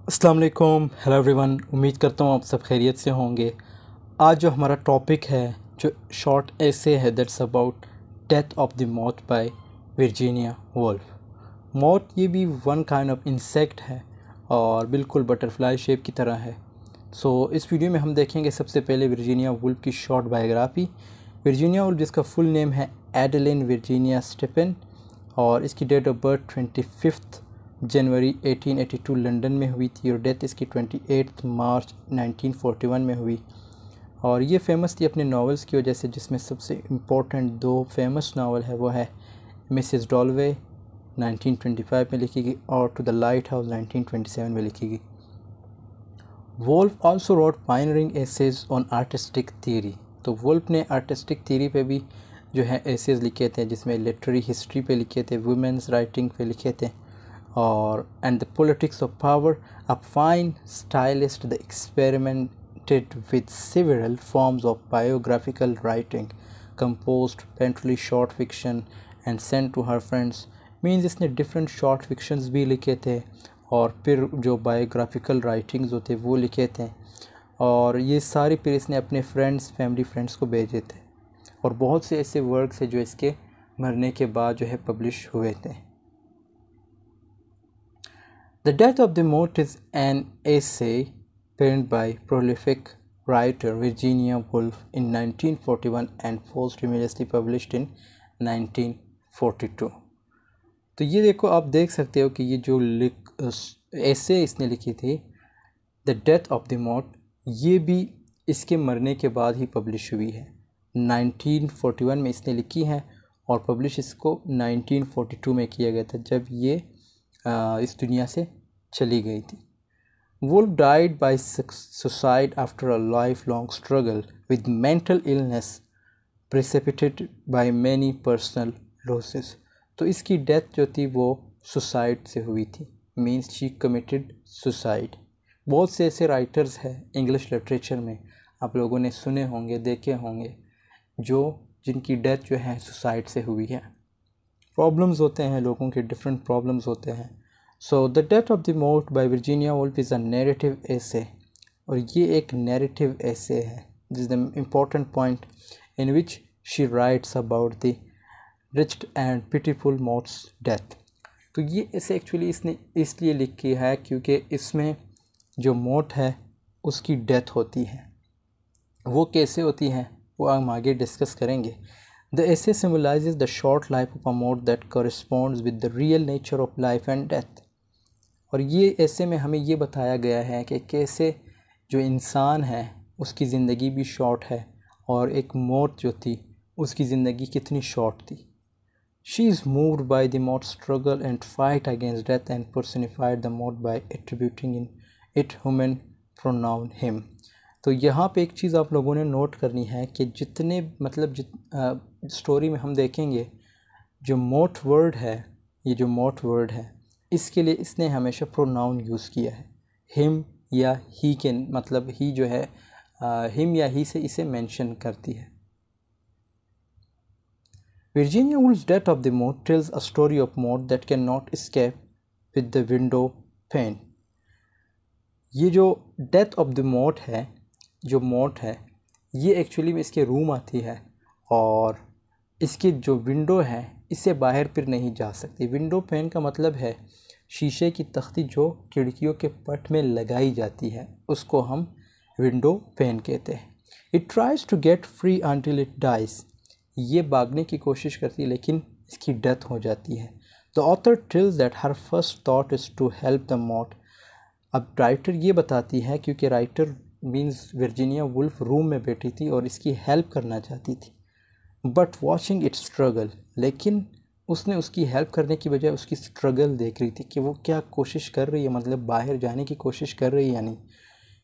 अस्सलाम वालेकुम, hello everyone. उम्मीद करता हूँ आप सब खैरियत से होंगे। आज जो हमारा टॉपिक है, जो शॉर्ट ऐसे है, that's about death of the moth by Virginia Woolf. Moth ये भी वन काइंड ऑफ इंसेक्ट है और बिल्कुल बटरफ्लाई शेप की तरह है। इस वीडियो में हम देखेंगे सबसे पहले वर्जीनिया वुल्फ की शॉर्ट बायोग्राफी। वर्जीनिया वुल्फ जिसका फुल नेम है एडेलिन वर्जीनिया स्टेपन और इसकी डेट ऑफ बर्थ 25 जनवरी 1882 लंदन में हुई थी और डेथ इसकी 28 मार्च 1941 में हुई। और ये फेमस थी अपने नावल्स की वजह से, जिसमें सबसे इम्पोर्टेंट दो फेमस नावल है वो है मिसेस डॉलवे 1925 में लिखी गई और टू द लाइट हाउस 1927 में लिखी गई। Woolf also wrote pioneering essays on artistic theory. तो वुल्फ ने आर्टिस्टिक थियरी पे भी जो है एसेज लिखे थे, जिसमें लिटरेरी हिस्ट्री पे लिखे थे, वुमेंस राइटिंग पे लिखे थे और and the politics of power. A fine stylist the experimented with several forms of biographical writing, composed patiently short fiction and sent to her friends. Means इसने डिफरेंट शॉर्ट फिक्शंस भी लिखे थे और फिर जो बायोग्राफिकल राइटिंग्स होते वो लिखे थे और ये सारी फिर इसने अपने फ्रेंड्स, फैमिली फ्रेंड्स को भेजे थे। और बहुत से ऐसे वर्क्स हैं जो इसके मरने के बाद जो है पब्लिश हुए थे। The Death of the Moth is an essay penned by prolific writer Virginia Woolf in 1941 and posthumously published in 1942। तो ये देखो, आप देख सकते हो कि ये जो ऐसे इसने लिखी थी the death of the moth, ये भी इसके मरने के बाद ही पब्लिश हुई है। 1941 में इसने लिखी है और पब्लिश इसको 1942 में किया गया था, जब ये इस दुनिया से चली गई थी। Woolf died by suicide after a lifelong struggle with mental illness precipitated by many personal losses. तो इसकी डेथ जो थी वो सुसाइड से हुई थी, मीन्स शी कमिटेड सुसाइड। बहुत से ऐसे राइटर्स हैं इंग्लिश लिटरेचर में, आप लोगों ने सुने होंगे, देखे होंगे, जिनकी डेथ जो है सुसाइड से हुई है। प्रॉब्लम्स होते हैं लोगों के, डिफरेंट प्रॉब्लम्स होते हैं। So the death of the moth by Virginia Woolf is a narrative essay, और ये एक नैरेटिव एसे है, this the important point in which she writes about the rich and pitiful moth's death. तो ये ऐसे actually इसने इसलिए लिखी है क्योंकि इसमें जो मॉथ है उसकी डेथ होती है। वो कैसे होती है वो हम आगे डिस्कस करेंगे। The essay symbolizes the short life of a moth that corresponds with the real nature of life and death। और ये ऐसे में हमें ये बताया गया है कि कैसे जो इंसान है उसकी ज़िंदगी भी शॉर्ट है और एक मौत जो थी उसकी ज़िंदगी कितनी शॉर्ट थी। She is moved by the moth's struggle and fight against death and personified the moth by attributing in it human pronoun him। तो यहाँ पे एक चीज़ आप लोगों ने नोट करनी है कि जितने स्टोरी में हम देखेंगे जो मोथ वर्ड है, ये जो मोथ वर्ड है इसके लिए इसने हमेशा प्रोनाउन यूज़ किया है। हिम या ही के मतलब ही जो है हिम या ही से इसे मेंशन करती है। Virginia Woolf's Death of the Moth tells a story of moth that cannot escape with the window pane। ये जो डेथ ऑफ द मोथ है, जो मोथ है ये एक्चुअली में इसके रूम आती है और इसकी जो विंडो है इससे बाहर फिर नहीं जा सकती। विंडो पेन का मतलब है शीशे की तख्ती जो खिड़कियों के पट में लगाई जाती है, उसको हम विंडो पेन कहते हैं। It tries to get free until it dies. ये भागने की कोशिश करती है लेकिन इसकी डेथ हो जाती है। The author tells that her first thought is to help the moth. अब राइटर ये बताती है क्योंकि writer means Virginia Woolf room में बैठी थी और इसकी हेल्प करना चाहती थी, बट वॉचिंग इट स्ट्रगल, लेकिन उसने उसकी हेल्प करने की बजाय उसकी स्ट्रगल देख रही थी कि वो क्या कोशिश कर रही है, मतलब बाहर जाने की कोशिश कर रही है या नहीं।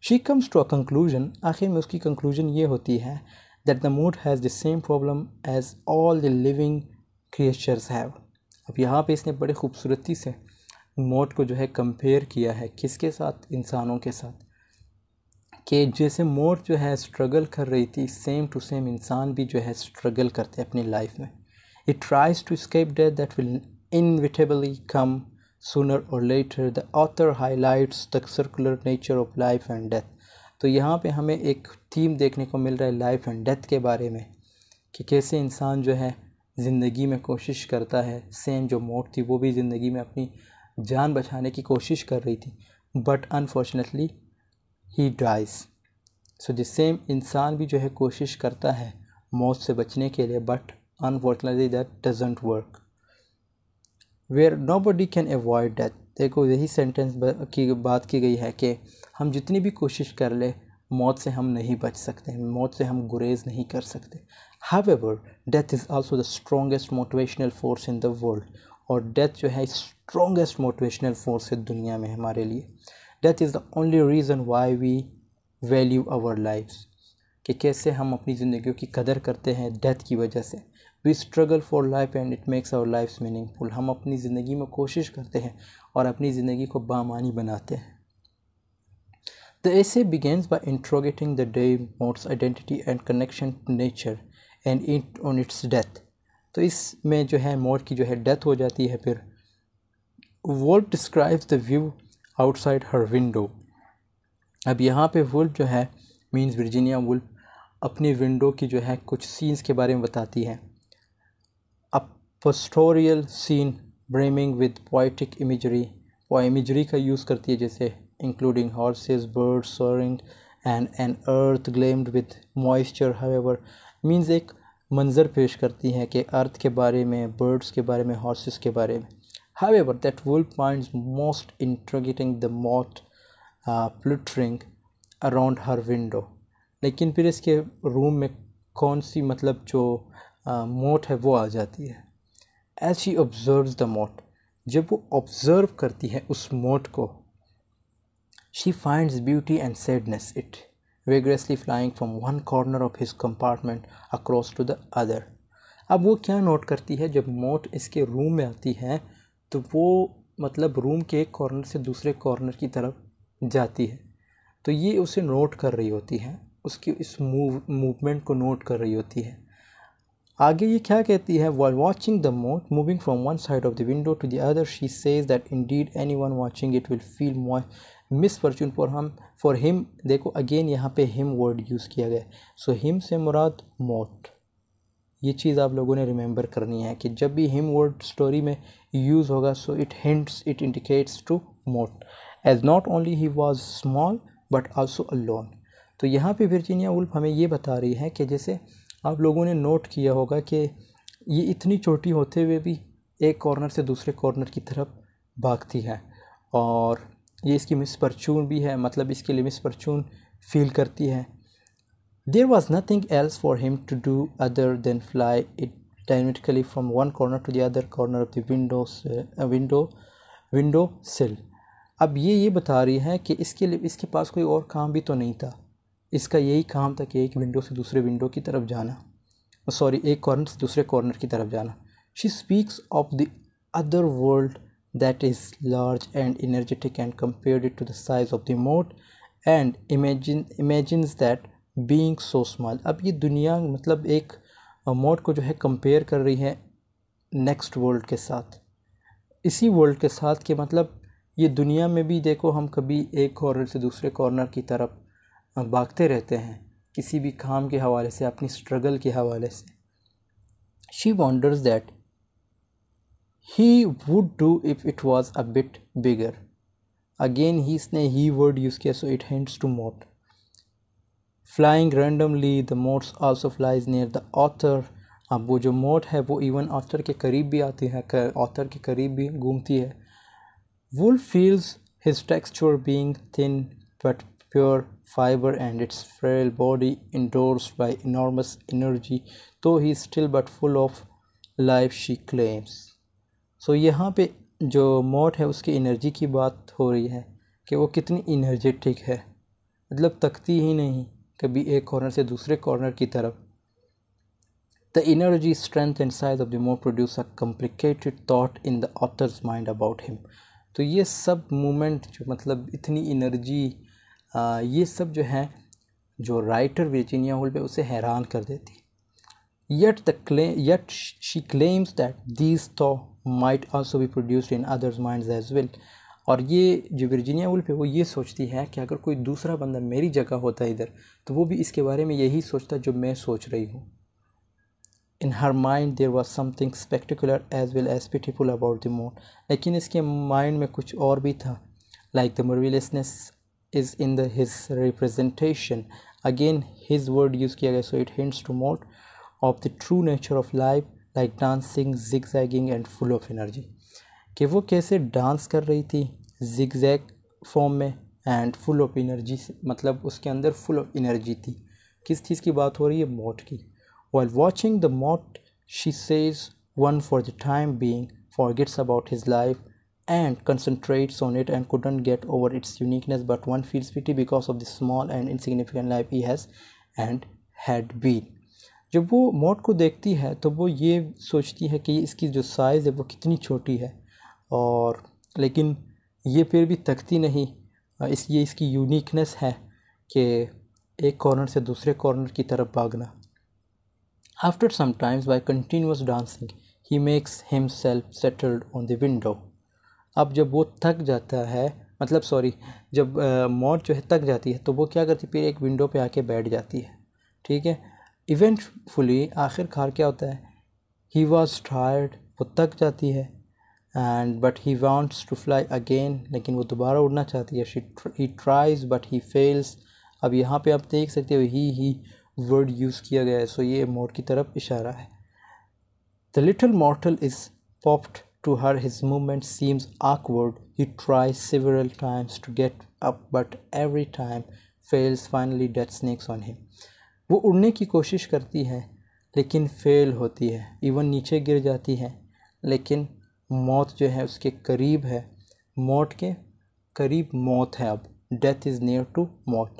She comes to a conclusion, आखिर में उसकी कंक्लूजन ये होती है that the moth has the same problem as all the living creatures have. अब यहाँ पे इसने बड़े खूबसूरती से मोथ को जो है कंपेयर किया है किसके साथ, इंसानों के साथ, कि जैसे मोथ जो है स्ट्रगल कर रही थी सेम टू सेम इंसान भी जो है स्ट्रगल करते हैं अपनी लाइफ में। It tries to escape death that will inevitably come sooner or later the author highlights the circular nature of life and death। तो यहाँ पे हमें एक थीम देखने को मिल रहा है लाइफ एंड डेथ के बारे में, कि कैसे इंसान जो है ज़िंदगी में कोशिश करता है। सेम जो मौत थी वो भी ज़िंदगी में अपनी जान बचाने की कोशिश कर रही थी, but unfortunately he dies. So the same इंसान भी जो है कोशिश करता है मौत से बचने के लिए, but unfortunately that doesn't work. Where nobody can avoid death. देखो यही सेंटेंस की बात की गई है कि हम जितनी भी कोशिश कर ले मौत से हम नहीं बच सकते, मौत से हम गुरेज नहीं कर सकते। However death is also the strongest motivational force in the world. और डेथ जो है स्ट्रॉन्गेस्ट मोटिवेशनल फोर्स है दुनिया में हमारे लिए। Death is the only reason why we value our lifes, कि कैसे हम अपनी ज़िंदगियों की कदर करते हैं डेथ की वजह से। We struggle for life and it makes our life meaningful. हम अपनी ज़िंदगी में कोशिश करते हैं और अपनी ज़िंदगी को बामानी बनाते हैं। The essay begins by interrogating the day mode's identity and connection to nature and on its death। तो इसमें जो है मोड की जो है डेथ हो जाती है। फिर Woolf describes the view outside her window. अब यहाँ पे वुल्फ जो है मीन्स वर्जीनिया वुल्फ अपनी विंडो की जो है कुछ सीन्स के बारे में बताती है। अ pastoral scene brimming with poetic imagery। वो इमेजरी का यूज़ करती है, जैसे including horses, birds soaring and an earth gleamed with moisture। however means एक मंज़र पेश करती है कि अर्थ के बारे में, बर्ड्स के बारे में, हॉर्सेस के बारे में। however that wolf finds most intriguing the moth fluttering around her window। लेकिन फिर इसके रूम में कौन सी मतलब जो मोट है वो आ जाती है। as she observes the moth, जब वो ऑब्ज़र्व करती है उस मोट को, she finds beauty and sadness it vigorously flying from one corner of his compartment across to the other। अब वो क्या नोट करती है, जब मोट इसके रूम में आती है तो वो मतलब रूम के एक कॉर्नर से दूसरे कॉर्नर की तरफ जाती है, तो ये उसे नोट कर रही होती है, उसकी इस मूवमेंट को नोट कर रही होती है। आगे ये क्या कहती है, while watching the moth moving from one side of the window to the other she says that indeed anyone watching it will feel misfortune for him। देखो अगेन यहाँ पे him वर्ड यूज़ किया गया है। सो him से मुराद मोट। ये चीज़ आप लोगों ने रिमेंबर करनी है कि जब भी him वर्ड स्टोरी में यूज़ होगा सो it indicates to मोट, as not only he was small but also alone। तो यहाँ पे वर्जीनिया वुल्फ हमें ये बता रही है कि जैसे आप लोगों ने नोट किया होगा कि ये इतनी छोटी होते हुए भी एक कॉर्नर से दूसरे कॉर्नर की तरफ भागती है, और ये इसकी मिसफॉर्चून भी है, मतलब इसके लिए मिसफॉर्चून फील करती है। There was nothing else for him to do other than fly it dynamically from one corner to the other corner of the window sill। अब ये बता रही है कि इसके लिए इसके पास कोई और काम भी तो नहीं था, इसका यही काम था कि एक विंडो से दूसरे विंडो की तरफ जाना, एक कॉर्नर से दूसरे कॉर्नर की तरफ जाना। She speaks of the other world that is large and energetic and compared it to the size of the mote and imagines that being so small. अब ये दुनिया मतलब एक मोट को जो है कंपेयर कर रही है नेक्स्ट वर्ल्ड के साथ, इसी वर्ल्ड के साथ, कि मतलब ये दुनिया में भी देखो हम कभी एक कॉर्नर से दूसरे कॉर्नर की तरफ भागते रहते हैं किसी भी काम के हवाले से, अपनी स्ट्रगल के हवाले से। She wonders that he would do if it was a bit bigger. Again he word use किया, so it hints to mote. Flying randomly the motes also flies near the author. अब वो जो मोट है वो इवन ऑथर के करीब भी आती है, ऑथर के करीब भी घूमती है। Woolf feels his texture being thin but pure fiber and its frail body endorsed by enormous energy, though he is still but full of life she claims। so यहाँ पे जो मोट है उसकी एनर्जी की बात हो रही है कि वो कितनी इनर्जेटिक है, मतलब तकती ही नहीं कभी एक कॉर्नर से दूसरे कॉर्नर की तरफ। The energy, strength and size of the mote produce a complicated thought in the author's mind about him। तो ये सब मूवमेंट जो मतलब इतनी एनर्जी, ये सब जो है जो राइटर वर्जीनिया वुल्फ है उसे हैरान कर देती। Yet she claims that these might also be produced in others' minds as well. और ये जो वर्जीनिया वुल्फ है वो ये सोचती है कि अगर कोई दूसरा बंदा मेरी जगह होता इधर तो वो भी इसके बारे में यही सोचता जो मैं सोच रही हूँ. In her mind there was something spectacular as well as pitiful about the moon. लेकिन इसके माइंड में कुछ और भी था. Like the marvelousness is in his representation. Again his word use किया गया, so it hints to more of the true nature of life, like dancing, zigzagging and full of energy. कि वो कैसे डांस कर रही थी zigzag फॉर्म में and full of energy, मतलब उसके अंदर full of energy थी. किस चीज़ की बात हो रही है? मौत की. While watching the moth, she says one for the time being forgets about his life and concentrates on it and couldn't get over its uniqueness, but one feels pity because of the small and insignificant life he has and had been. जब वो मौत को देखती है तो वो ये सोचती है कि इसकी जो साइज़ है वो कितनी छोटी है, और लेकिन ये फिर भी तकती नहीं. ये इसकी यूनिकनेस है कि एक कॉर्नर से दूसरे कॉर्नर की तरफ भागना. After some times by continuous dancing, he makes himself settled on the window. अब जब वो थक जाता है, मतलब सॉरी, जब मौत जो है थक जाती है तो वो क्या करती है, फिर एक विंडो पे आके बैठ जाती है. ठीक है. इवेंटफुली आखिरकार क्या होता है, he was tired, वो थक जाती है, and but he wants to fly again, लेकिन वो दोबारा उड़ना चाहती है. he tries but he fails. अब यहाँ पे आप देख सकते हो ही वर्ड यूज़ किया गया है, सो ये मोर की तरफ इशारा है. The little mortal is popped to her. His movement seems awkward. He tries several times to get up but every time fails. Finally death sneaks on him. वो उड़ने की कोशिश करती है लेकिन फेल होती है. इवन नीचे गिर जाती है, लेकिन मौत जो है उसके करीब है. मौत के करीब मौत है. अब डेथ इज़ नियर टू मौत.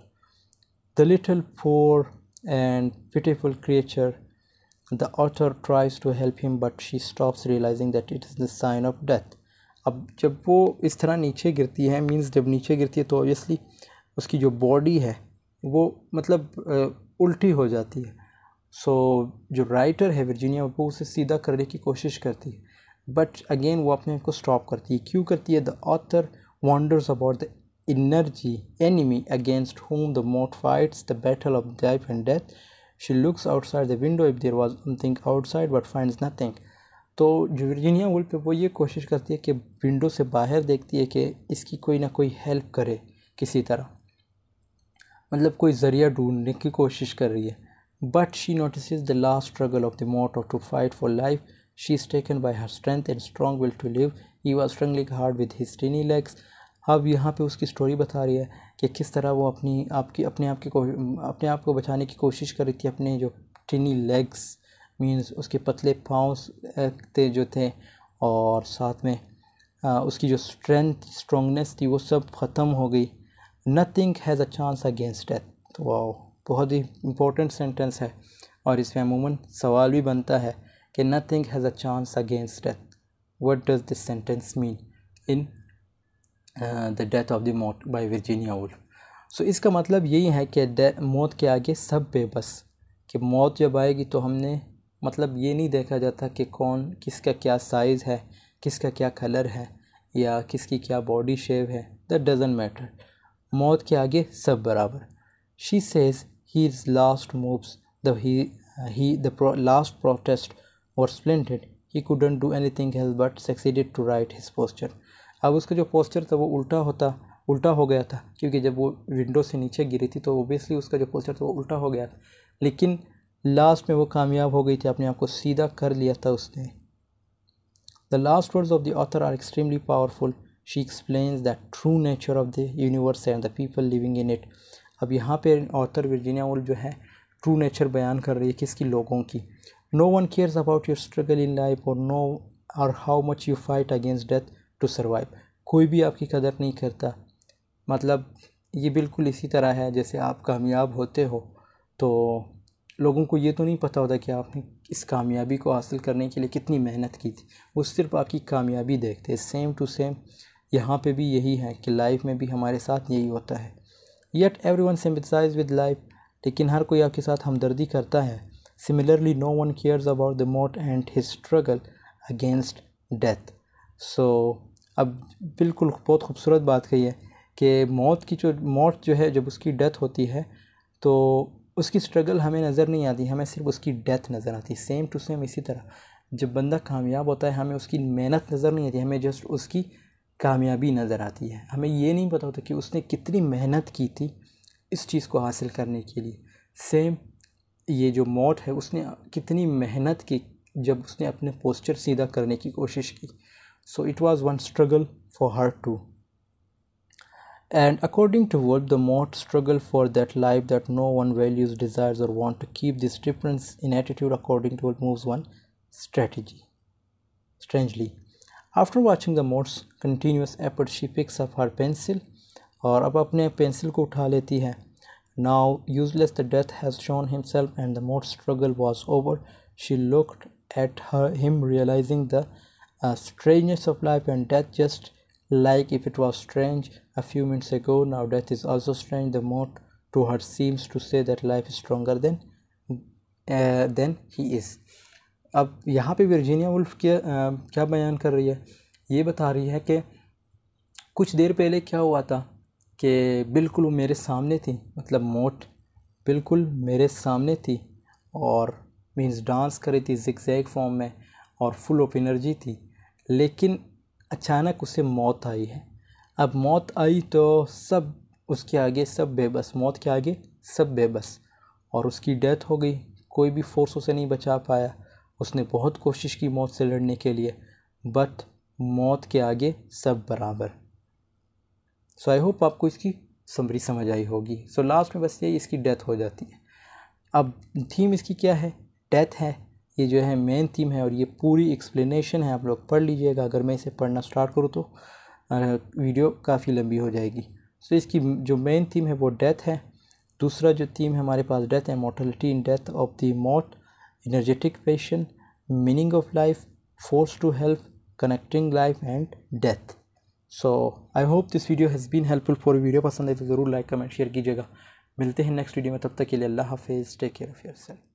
The little poor and pitiful creature, the author tries to help him but she stops realizing that it is the sign of death. अब जब वो इस तरह नीचे गिरती है, मींस जब नीचे गिरती है तो ऑब्वियसली उसकी जो बॉडी है वो मतलब उल्टी हो जाती है. सो जो राइटर है वर्जीनिया वो उसे सीधा करने की कोशिश करती है, बट अगेन वो अपने आप को स्टॉप करती है. क्यों करती है? The author wonders about the enemy against whom the moth fights the battle of life and death. She looks outside the window if there was something outside but finds nothing. तो जो Virginia Woolf पे वो ये कोशिश करती है कि window से बाहर देखती है कि इसकी कोई ना कोई हेल्प करे किसी तरह, मतलब कोई ज़रिया ढूंढने की कोशिश कर रही है. But she notices the last struggle of the moth to fight for life. She is taken by her strength and strong will to live. He was struggling hard with his tiny legs. अब यहाँ पे उसकी story बता रही है कि किस तरह वो अपने आप को बचाने की कोशिश कर रही थी. अपने जो टिनी लेग्स मींस उसके पतले पाँव जो थे, और साथ में उसकी जो स्ट्रॉन्गनेस थी वो सब ख़त्म हो गई. Nothing has a chance against death. तो वाह, बहुत ही इम्पोर्टेंट सेंटेंस है, और इसमें अमूमन सवाल भी बनता है कि nothing has a chance against death. What does this sentence mean in the death of the moth by Virginia Woolf. So इसका मतलब यही है कि मौत के आगे सब बेबस. कि मौत जब आएगी तो हमने मतलब ये नहीं देखा जाता कि कौन किसका क्या साइज़ है, किसका क्या कलर है, या किसकी क्या बॉडी शेप है. That doesn't matter. मौत के आगे सब बराबर. She says his last moves the last protest were splendid. He couldn't do anything else but succeeded to right his posture. अब उसका जो पोस्चर था वो उल्टा हो गया था, क्योंकि जब वो विंडो से नीचे गिरी थी तो ओबियसली उसका जो पोस्चर था वो उल्टा हो गया था, लेकिन लास्ट में वो कामयाब हो गई थी, अपने आप को सीधा कर लिया था उसने. The last words of the author are extremely powerful. She explains the true nature of the universe and the people living in it. अब यहाँ पे ऑथर वर्जीनिया वुल्फ जो है ट्रू नेचर बयान कर रही है किसकी? लोगों की. No one cares about your struggle in life और how much you fight against death to survive. कोई भी आपकी कदर नहीं करता. मतलब ये बिल्कुल इसी तरह है जैसे आप कामयाब होते हो तो लोगों को ये तो नहीं पता होता कि आपने इस कामयाबी को हासिल करने के लिए कितनी मेहनत की थी. वो सिर्फ आपकी कामयाबी देखते हैं. सेम टू सेम यहाँ पे भी यही है कि लाइफ में भी हमारे साथ यही होता है. Yet everyone sympathise with life. लेकिन हर कोई आपके साथ हमदर्दी करता है. Similarly no one cares about the moth and his struggle against death. So अब बिल्कुल बहुत खूबसूरत बात कही है कि मौत जो है जब उसकी डेथ होती है तो उसकी स्ट्रगल हमें नज़र नहीं आती, हमें सिर्फ उसकी डेथ नज़र आती है। सेम टू सेम इसी तरह जब बंदा कामयाब होता है हमें उसकी मेहनत नज़र नहीं आती, हमें जस्ट उसकी कामयाबी नज़र आती है। हमें ये नहीं पता होता कि उसने कितनी मेहनत की थी इस चीज़ को हासिल करने के लिए। सेम ये जो मौत है उसने कितनी मेहनत की जब उसने अपने पोस्चर सीधा करने की कोशिश की। So it was one struggle for her too. And according to Wolf, the Mott struggle for that life that no one values, desires, or want to keep. This difference in attitude, according to Wolf, moves one strategy. Strangely, after watching the Mott's continuous effort, she picks up her pencil और अब अपने pencil को उठा लेती है। Now useless the death has shown himself and the Mott's struggle was over. She looked at him, realizing the strangeness of life and death, just like if it was strange a few minutes ago, now death is also strange. The Mott to her seems to say that life is stronger than he is. अब यहाँ पे Virginia Woolf क्या बयान कर रही है, ये बता रही है कि कुछ देर पहले क्या हुआ था कि बिल्कुल वो मेरे सामने थी, मतलब मोट बिल्कुल मेरे सामने थी और मीन्स डांस कर रही थी ज़िगज़ैग फॉर्म में और फुल ऑफ एनर्जी थी, लेकिन अचानक उसे मौत आई है। अब मौत आई तो सब उसके आगे सब बेबस, मौत के आगे सब बेबस, और उसकी डेथ हो गई। कोई भी फोर्स उसे नहीं बचा पाया। उसने बहुत कोशिश की मौत से लड़ने के लिए, बट मौत के आगे सब बराबर। सो आई होप आपको इसकी समरी समझ आई होगी। सो लास्ट में बस यही इसकी डेथ हो जाती है। अब थीम इसकी क्या है, डेथ है, ये जो है मेन थीम है और ये पूरी एक्सप्लेनेशन है, आप लोग पढ़ लीजिएगा। अगर मैं इसे पढ़ना स्टार्ट करूँ तो वीडियो काफ़ी लंबी हो जाएगी। सो इसकी जो मेन थीम है वो डेथ है। दूसरा जो थीम है हमारे पास डेथ है, mortality in death of the moth, energetic passion, meaning of life, force to help, connecting life and death. So I hope this video has been helpful for. Video पसंद है तो ज़रूर लाइक कमेंट शेयर कीजिएगा। मिलते हैं next video में, तब तक के लिए अल्लाह हाफिज़, टेक केयर ऑफ़ योरसेल्फ।